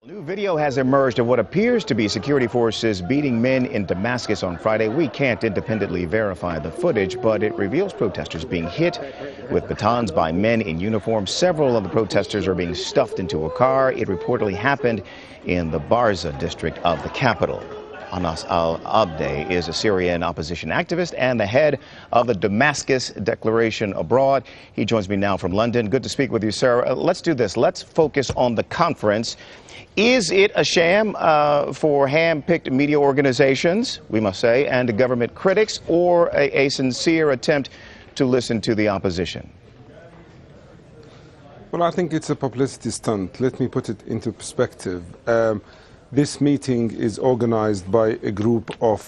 New video has emerged of what appears to be security forces beating men in Damascus on Friday. We can't independently verify the footage, but it reveals protesters being hit with batons by men in uniform. Several of the protesters are being stuffed into a car. It reportedly happened in the Barza district of the capital. Anas al-Abdeh is a Syrian opposition activist and the head of the Damascus Declaration Abroad. He joins me now from London. Good to speak with you, sir. Let's do this. Let's focus on the conference. Is it a sham for hand-picked media organizations, we must say, and government critics, or a sincere attempt to listen to the opposition? Well, I think it's a publicity stunt. Let me put it into perspective. This meeting is organized by a group of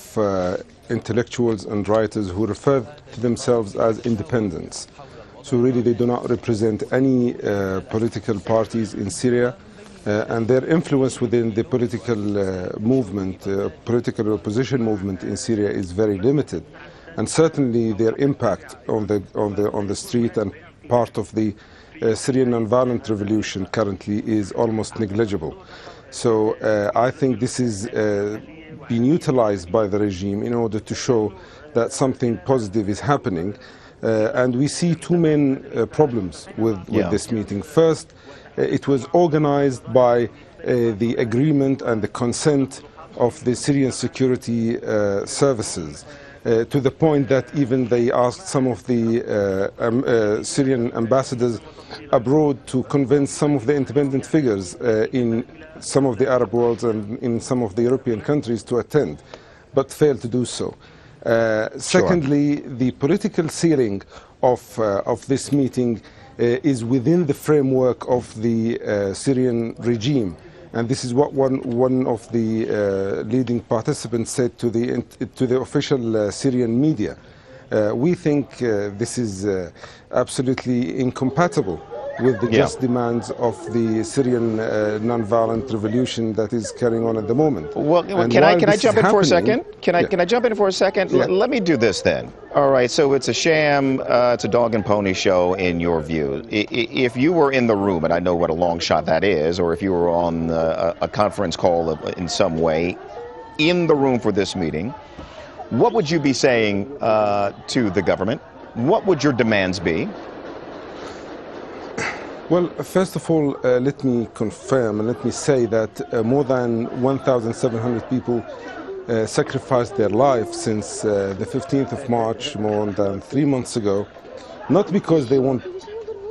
intellectuals and writers who refer to themselves as independents. So really they do not represent any political parties in Syria, and their influence within the political movement, political opposition movement in Syria is very limited. And certainly their impact on the street and part of the Syrian nonviolent revolution currently is almost negligible. So I think this is being utilized by the regime in order to show that something positive is happening. And we see two main problems with this meeting. First, it was organized by the agreement and the consent of the Syrian security services, to the point that even they asked some of the Syrian ambassadors abroad to convince some of the independent figures in some of the Arab worlds and in some of the European countries to attend, but failed to do so. Secondly, the political ceiling of this meeting is within the framework of the Syrian regime. And this is what one of the leading participants said to the official Syrian media. We think this is absolutely incompatible with the just demands of the Syrian nonviolent revolution that is carrying on at the moment. Well, can I jump in for a second? Can I jump in for a second? Let me do this then. All right, so it's a sham, it's a dog and pony show in your view. If you were in the room, and I know what a long shot that is, or if you were on a conference call in some way, in the room for this meeting, what would you be saying to the government? What would your demands be? Well, first of all, let me confirm and let me say that more than 1,700 people sacrificed their lives since the 15th of March, more than 3 months ago, not because they want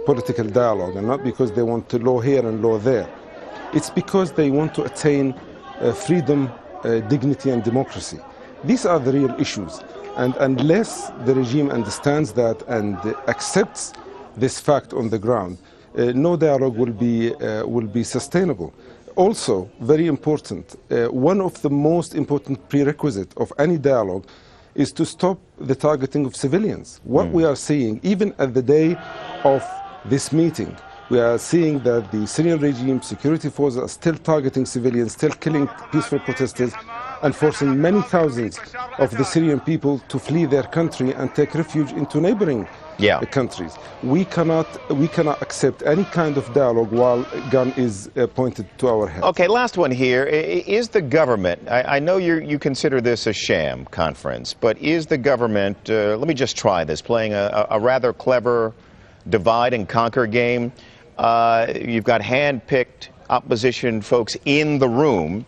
political dialogue and not because they want law here and law there. It's because they want to attain freedom, dignity and democracy. These are the real issues. And unless the regime understands that and accepts this fact on the ground, no dialogue will be sustainable. Also, very important, one of the most important prerequisites of any dialogue is to stop the targeting of civilians. What we are seeing, even at the day of this meeting, we are seeing that the Syrian regime security forces are still targeting civilians, still killing peaceful protesters, and forcing many thousands of the Syrian people to flee their country and take refuge into neighboring countries. We cannot accept any kind of dialogue while a gun is pointed to our head. Okay, last one here. Is the government, I know you consider this a sham conference, but is the government, let me just try this, playing a rather clever divide and conquer game? You've got hand-picked opposition folks in the room,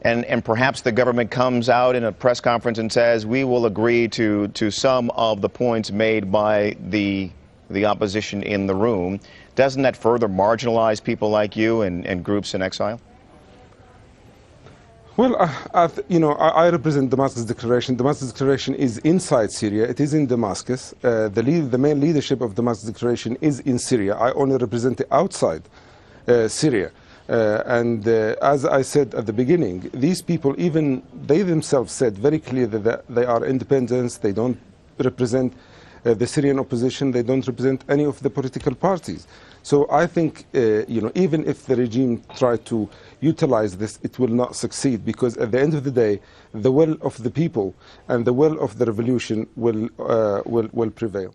and perhaps the government comes out in a press conference and says, we will agree to some of the points made by the opposition in the room. Doesn't that further marginalize people like you and groups in exile? Well, I represent Damascus Declaration. Damascus Declaration is inside Syria. It is in Damascus. The main leadership of Damascus Declaration is in Syria. I only represent the outside Syria. As I said at the beginning, these people, even they themselves said very clearly that they are independents. They don't represent the Syrian opposition. They don't represent any of the political parties. So I think, even if the regime tried to utilize this, it will not succeed, because at the end of the day, the will of the people and the will of the revolution will prevail.